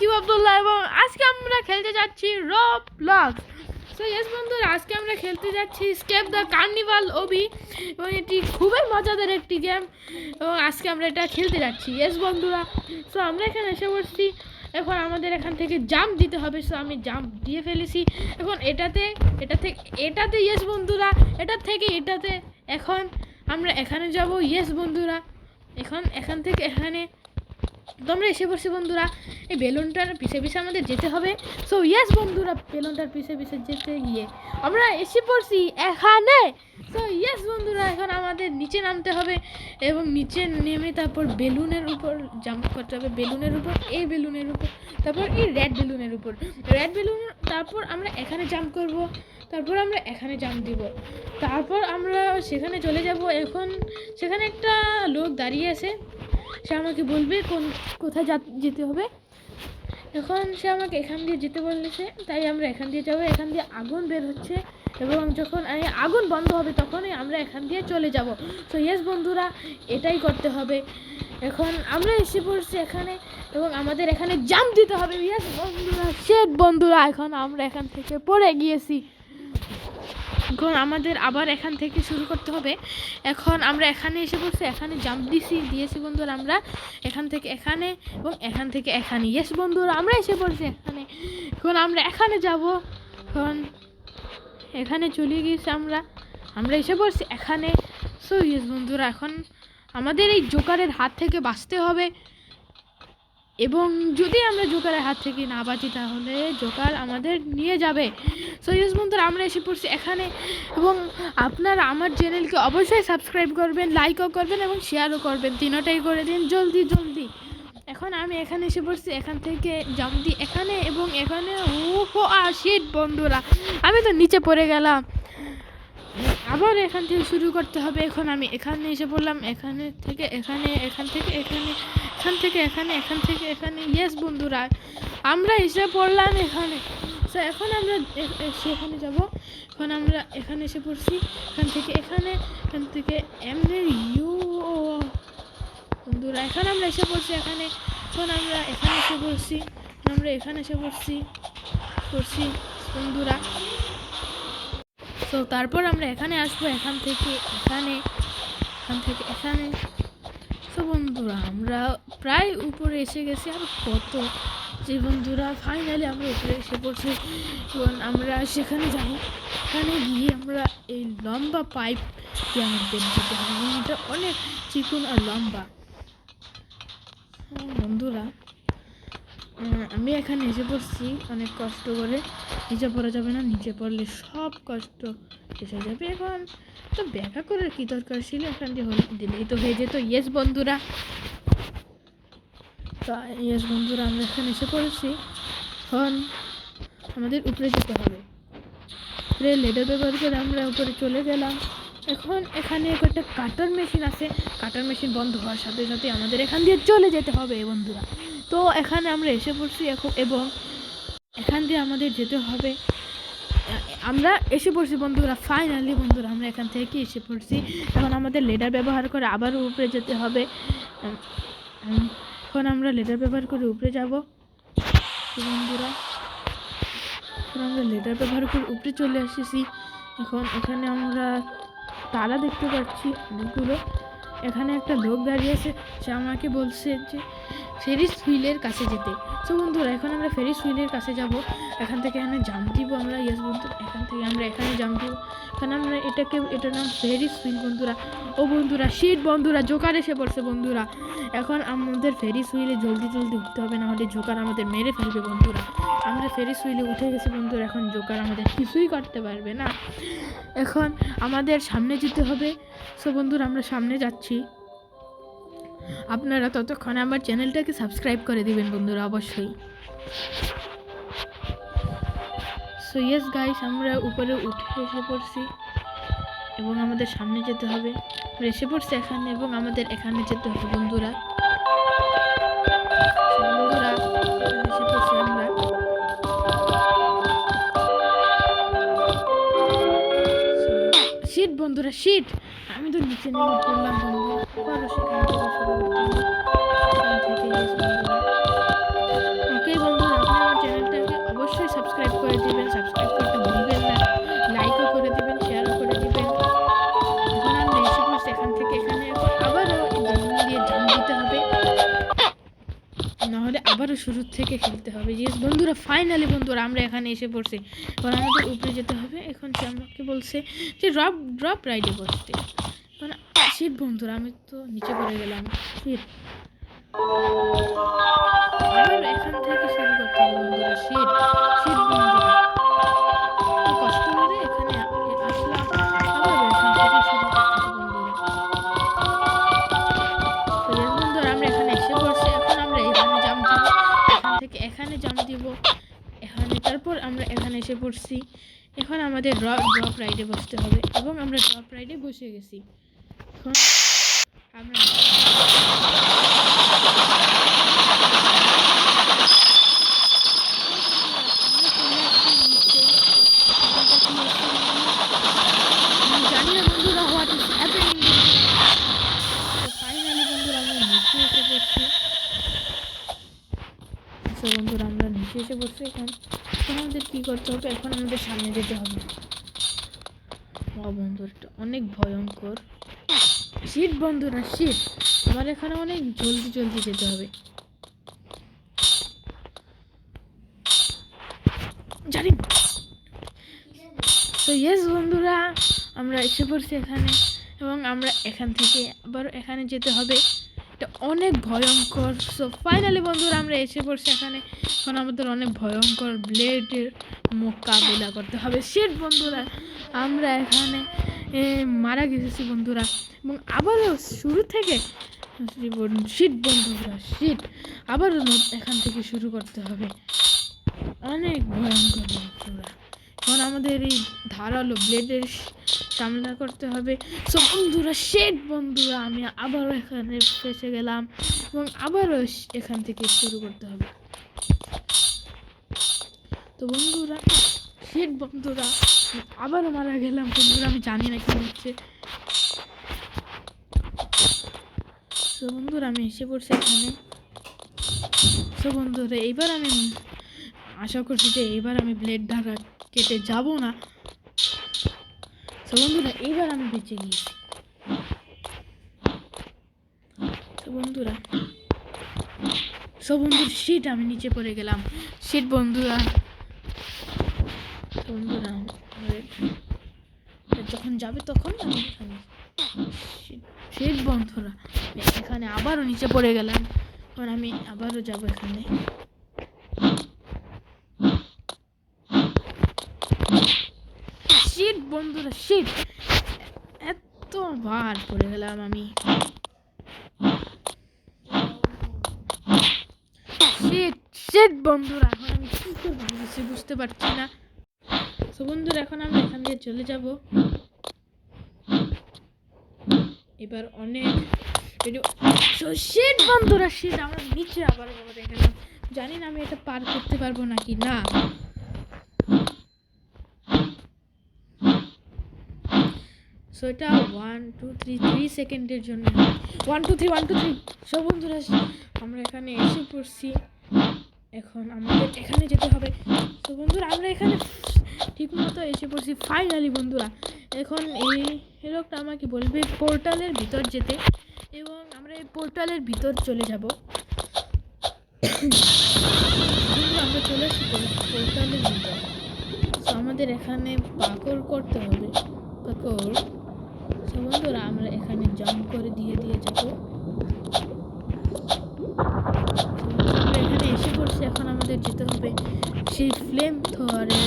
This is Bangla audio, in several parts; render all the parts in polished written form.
সাকিব আব্দুল্লাহ এবং আজকে আমরা খেলতে যাচ্ছি রবলক্স। সো ইয়েস বন্ধুরা, আজকে আমরা খেলতে যাচ্ছি স্কেপ দ্য কার্নিভাল ওবি এবং এটি খুবই মজাদার একটি গেম এবং আজকে আমরা এটা খেলতে যাচ্ছি। ইয়েস বন্ধুরা, সো আমরা এখানে এসে পড়ছি। এখন আমাদের এখান থেকে জাম্প দিতে হবে। সো আমি জাম্প দিয়ে ফেলেছি। এখন এটাতে ইয়েস বন্ধুরা, এটার থেকে এটাতে এখন আমরা এখানে যাব। ইয়েস বন্ধুরা, এখান থেকে এখানে তোমরা এসে পড়ছি বন্ধুরা। এই বেলুনটার পিছে পিছে আমাদের যেতে হবে। সো ইয়েস বন্ধুরা, বেলুনটার পিছে পিছে যেতে গিয়ে আমরা এসে পড়ছি এখানে। সো ইয়েস বন্ধুরা, এখন আমাদের নিচে নামতে হবে এবং নিচে নেমে তারপর বেলুনের উপর জাম্প করতে হবে। বেলুনের উপর, এই বেলুনের উপর, তারপর এই রেড বেলুনের উপর, রেড বেলুন, তারপর আমরা এখানে জাম্প করব, তারপর আমরা এখানে জাম্প দিব, তারপর আমরা সেখানে চলে যাব। এখন সেখানে একটা লোক দাঁড়িয়ে আছে, সে আমাকে বলবে কোথায় যেতে হবে। এখন সে আমাকে এখান দিয়ে যেতে বলেছে, তাই আমরা এখান দিয়ে যাবো। এখান দিয়ে আগুন বের হচ্ছে এবং যখন আগুন বন্ধ হবে তখনই আমরা এখান দিয়ে চলে যাব। সো ইয়েস বন্ধুরা, এটাই করতে হবে। এখন আমরা এসে পড়ছি এখানে এবং আমাদের এখানে জাম্প দিতে হবে। ইয়েস বন্ধুরা, শেট বন্ধুরা, এখন আমরা এখান থেকে পড়ে গিয়েছি। এখন আমাদের আবার এখান থেকে শুরু করতে হবে। এখন আমরা এখানে এসে পড়ছি, এখানে জাম্প দিয়েছি বন্ধুরা। আমরা এখান থেকে এখানে এবং এখান থেকে এখানে। ইয়েস বন্ধুরা, আমরা এসে পড়ছি এখানে। এখন আমরা এখানে যাব। এখন এখানে চলে গিয়েছি আমরা এসে পড়ছি এখানে। সো ইয়েস বন্ধুরা, এখন আমাদের এই জোকারের হাত থেকে বাঁচতে হবে এবং যদি আমরা জোকারের হাত থেকে না বাঁচি তাহলে জোকার আমাদের নিয়ে যাবে। সো ইয়েস বন্ধুরা, আমরা এসে পড়ছি এখানে এবং আপনারা আমার চ্যানেলকে অবশ্যই সাবস্ক্রাইব করবেন, লাইকও করবেন এবং শেয়ারও করবেন। তিনটাই করে দিন জলদি জলদি। এখন আমি এখানে এসে পড়ছি, এখান থেকে জাম্প দিই এখানে এবং এখানে। ওহো শিট বন্ধুরা, আমি তো নিচে পড়ে গেলাম। আবার এখান থেকে শুরু করতে হবে। এখন আমি এখানে এসে পড়লাম, এখানে থেকে এখানে, এখান থেকে এখানে, এখান থেকে এখানে, এখান থেকে এখানে। ইয়েস বন্ধুরা, আমরা এসে পড়লাম এখানে। সো এখন আমরা সেখানে যাব। এখন আমরা এখানে এসে পড়ছি, এখান থেকে এখানে, এখান থেকে এমনি বন্ধুরা, এখন আমরা এসে পড়ছি এখানে। এখন আমরা এখানে এসে পড়ছি, আমরা এখানে এসে পড়ছি বন্ধুরা। তো তারপর আমরা এখানে আসবো, এখান থেকে এখানে, এখান থেকে এখানে। তো বন্ধুরা, আমরা প্রায় উপরে এসে গেছি। আর কত যে বন্ধুরা, ফাইনালি আমরা উপরে এসে পড়ছি। এবং আমরা সেখানে যাবো। এখানে গিয়ে আমরা এই লম্বা পাইপ দিয়ে আমাদের যেতে হবে। এটা অনেক চিকন আর লম্বা। বন্ধুরা, আমি এখানে এসে পড়ছি অনেক কষ্ট করে। নিচে পড়া যাবে না, নিচে পড়লে সব কষ্ট এসে যাবে। এখন তো ব্যাখ্যা করার কি দরকার ছিল, এখান দিয়ে দিলেই তো হয়ে যেত। ইয়েস বন্ধুরা, তো ইয়েস বন্ধুরা, আমরা এখানে এসে পড়েছি। এখন আমাদের উপরে যেতে হবে। উপরে লেডার ব্যবহার করে আমরা উপরে চলে গেলাম। এখন এখানে একটা কাটার মেশিন আছে, কাটার মেশিন বন্ধ হওয়ার সাথে সাথে আমাদের এখান দিয়ে চলে যেতে হবে বন্ধুরা। তো এখানে আমরা এসে পড়ছি এবং এখান দিয়ে আমাদের যেতে হবে। আমরা এসে পড়ছি বন্ধুরা, ফাইনালি বন্ধুরা, আমরা এখান থেকে এসে পড়ছি। এখন আমাদের লেডার ব্যবহার করে আবারও উপরে যেতে হবে। এখন আমরা লেডার ব্যবহার করে উপরে যাব বন্ধুরা। এখন আমরা লেডার ব্যবহার করে উপরে চলে এসেছি। এখন এখানে আমরা তারা দেখতে পাচ্ছি অনেকগুলো। এখানে একটা লোক দাঁড়িয়ে আছে, সে আমাকে বলছে যে ফেরিস হুইলের কাছে যেতে। তো বন্ধুরা, এখন আমরা ফেরিস হুইলের কাছে যাব। এখান থেকে এখানে জাম্প দিব আমরা। ইয়েস বন্ধুরা, এখান থেকে আমরা এখানে জাম্প দিব। এখানে আমরা এটার নাম ফেরিস হুইল বন্ধুরা। ও বন্ধুরা, শিট বন্ধুরা, জোকার এসে পড়ছে বন্ধুরা। এখন আমাদের ফেরিস হুইলে জলদি জলদি উঠতে হবে, না হলে জোকার আমাদের মেরে ফেলবে বন্ধুরা। আমরা ফেরিস হুইলে উঠে গেছি বন্ধুরা। এখন জোকার আমাদের কিছুই করতে পারবে না। এখন আমাদের সামনে যেতে হবে। সো বন্ধুরা, আমরা সামনে যাচ্ছি। আপনারা ততক্ষণ আমার চ্যানেলটাকে সাবস্ক্রাইব করে দিবেন বন্ধুরা অবশ্যই। সো ইয়েস গাইস, আমরা উপরে উঠে এসে পড়ছি এবং আমাদের সামনে যেতে হবে। আমরা এসে পড়ছি এখানে এবং আমাদের এখানে যেতে হবে বন্ধুরা। শিট বন্ধুরা, শিট, আমি তো নিচে নেমে পড়লাম বন্ধুরা। ওকে বন্ধুরা, করে দিবেন, সাবস্ক্রাইব করতে ভুলবেন না, লাইকও করে দিবেন, শেয়ারও করে দিবেন। এখন আমরা এসে পড়ছি এখান থেকে এখানে, এখন আবারও দিয়ে জাম্প দিতে হবে, নাহলে আবারও শুরু থেকে খেলতে হবে। ইয়েস বন্ধুরা, ফাইনালি বন্ধুরা আমরা এখানে এসে পড়ছি। এবার আমাদের উপরে যেতে হবে। এখন সে আমাকে বলছে যে ড্রপ রাইডে বসতে। মানে শিট বন্ধুরা, আমি তো নিচে পড়ে গেলাম। শিট, আবার এখান থেকে শুরু করতে হবে বন্ধুরা। শিট শিট বন্ধুরা, তো কষ্ট করে এখানে আসলাম, আবার এখান থেকে শুরু করতে হবে বন্ধুরা। তো ইয়েস বন্ধুরা, আমরা এখানে এসে পড়ছি। এখন আমরা এখানে জাম্প দিব, এখান থেকে এখানে জাম্প দিব, এখানে, তারপর আমরা এখানে এসে পড়ছি। এখন আমাদের ড্রপ রাইডে বসতে হবে এবং আমরা ড্রপ রাইডে বসে গেছি। এখন আমরা জানি না বন্ধুরা হোয়াট ইজ হ্যাপেনিং। ফাইনালি বন্ধুরা আমরা নিচে এসে পড়ছি। তো বন্ধুরা আমরা নিচে এসে পড়ছি। এখন আমাদের কী করতে হবে, এখন আমাদের সামনে যেতে হবে। বন্ধুরা অনেক ভয়ঙ্কর। শিট বন্ধুরা, শিট, আমার এখানে অনেক জলদি যেতে হবে, জানি। তো ইয়েস বন্ধুরা, আমরা এসে পড়ছি এখানে এবং আমরা এখান থেকে আবার এখানে যেতে হবে। এটা অনেক ভয়ঙ্কর। সো ফাইনালি বন্ধুরা আমরা এসে পড়ছি এখানে। এখন আমাদের অনেক ভয়ঙ্কর ব্লেডের মোকাবিলা করতে হবে। শিট বন্ধুরা, আমরা এখানে মারা গেছি বন্ধুরা, এবং আবারও শুরু থেকে শিট বন্ধুরা, শিট, আবারও এখান থেকে শুরু করতে হবে। অনেক ভয়ঙ্কর বন্ধুরা, এখন আমাদের এই ধারালো ব্লেডের সামলা করতে হবে। সো বন্ধুরা, শিট বন্ধুরা, আমি আবারও এখানে ফেসে গেলাম এবং আবারও এখান থেকে শুরু করতে হবে। তো বন্ধুরা, শিট বন্ধুরা, আবারও মারা গেলাম বন্ধুরা, আমি জানি না কি হচ্ছে। তো বন্ধুরা আমি এসে পড়ছি এখানে। তো বন্ধুরা এইবার আমি আশা করছি যে এইবার আমি ব্লেড দ্বারা কেটে যাব না। তো বন্ধুরা এইবার আমি বেঁচে গিয়েছি। তো বন্ধুরা, শিট, আমি নিচে পড়ে গেলাম। শিট বন্ধুরা, বন্ধুরা যখন যাবে তখন আমি এখানে, শিট বন্ধুরা, এখানে আবারও নিচে পড়ে গেলাম। এখন আমি আবারও যাব এখানে। শিট বন্ধুরা, শিট, এতবার পড়ে গেলাম আমি। শিট শিট বন্ধুরা, এখন আমি কি করবো বুঝতে পারছি না। তো বন্ধুরা এখন আমরা এখান দিয়ে চলে যাব। এবার অনেক শিট বন্ধুরা, শিট, আমরা নিচে আবার পড়ে গেলাম। জানি না আমি এটা পার করতে পারবো নাকি না। সো এটা 1 2 3 সেকেন্ডের জন্য 1 2 3 1 2 3। সো বন্ধুরা আমরা এখানে এসে পড়ছি। এখন আমাদের এখানে যেতে হবে। তো বন্ধুরা আমরা এখানে ঠিকমতো এসে পড়ছি ফাইনালি বন্ধুরা। এখন এই লোকটা আমাকে বলবে পোর্টালের ভিতর যেতে, এবং আমরা এই পোর্টালের ভিতর চলে যাব। আমরা চলে আসি পোর্টালের ভিতর। তো আমাদের এখানে পাকর করতে হবে, পাকর। তো বন্ধুরা আমরা এখানে জাম্প করে দিয়ে যাব। আমরা এখানে এসে পড়ছি। এখন আমাদের যেতে হবে সেই ফ্লেম থ্রোয়ারে।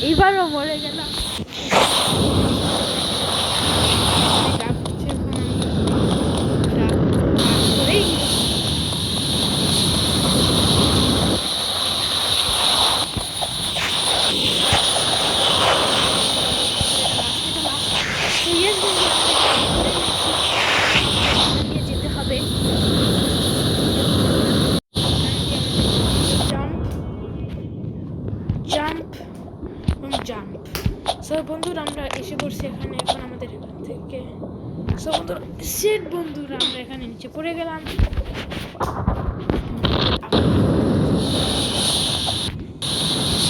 এইবারও মরে গেলাম। যেতে হবে জাম্প জাম্প। সো বন্ধুরা আমরা এসে পড়ছি এখানে, এখন আমাদের এখান থেকে সো বন্ধুরা সেট বন্ধুরা আমরা এখানে নিচে পড়ে গেলাম।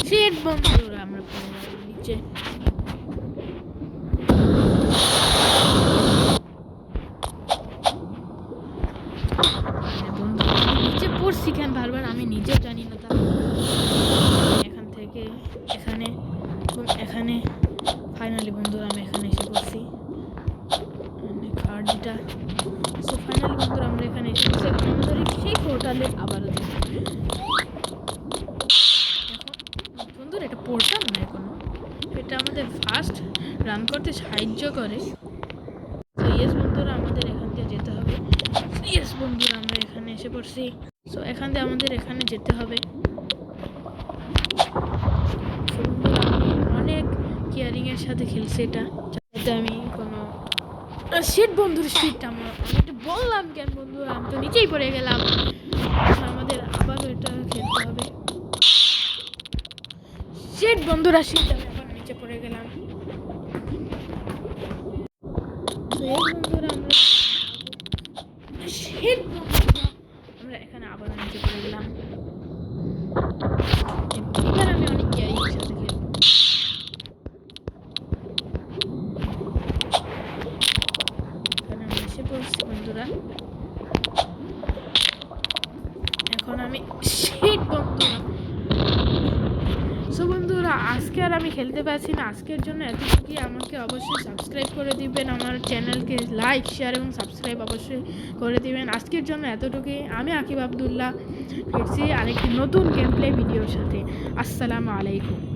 সেট বন্ধুরা আমরা পড়ে গেলাম নিচে। নিচে পড়ছি কেন বারবার আমি নিজেও জানি না। এখান থেকে এখানে এখানে ফাইনালি বন্ধুরা আমি এখানে এসে পড়ছি কার্ডটা। সো ফাইনালি বন্ধুরা আমরা এখানে এসে পড়ছি। এখন আমাদের সেই পোর্টালে আবারও বন্ধুরা এটা পোর্টাল না, এখনো এটা আমাদের ফার্স্ট রান করতে সাহায্য করে। তো ইয়েস বন্ধুরা আমাদের এখান থেকে যেতে হবে। ইয়েস বন্ধুরা আমরা এখানে এসে পড়ছি। সো এখান থেকে আমাদের এখানে যেতে হবে। অনেক কেয়ারিং এর সাথে খেলছি এটা, যাতে আমি কোনো শিট বন্ধুর শিটটা আমরা এটা বললাম কেন বন্ধুরা, আমি তো নিচেই পড়ে গেলাম। আমাদের আবার এটা খেলতে হবে। শিট বন্ধুরা শিট আমি আবার নিচে পড়ে গেলাম। বন্ধুরা আমরা শিট বন্ধুরা আমরা এখানে আবার নিচে পড়ে গেলাম। এবার আমি অনেক কেয়ারিং এর সাথে খেলবো। বন্ধুরা এখন আমি শিট বন্ধুরা। সো বন্ধুরা আজকে আর আমি খেলতে পারছি না, আজকের জন্য এতটুকুই। আমাকে অবশ্যই সাবস্ক্রাইব করে দিবেন, আমার চ্যানেলকে লাইক শেয়ার এবং সাবস্ক্রাইব অবশ্যই করে দিবেন। আজকের জন্য এতটুকুই। আমি আকিব আবদুল্লাহ ফিরছি আরেকটি নতুন গেম প্লে ভিডিওর সাথে। আসসালামু আলাইকুম।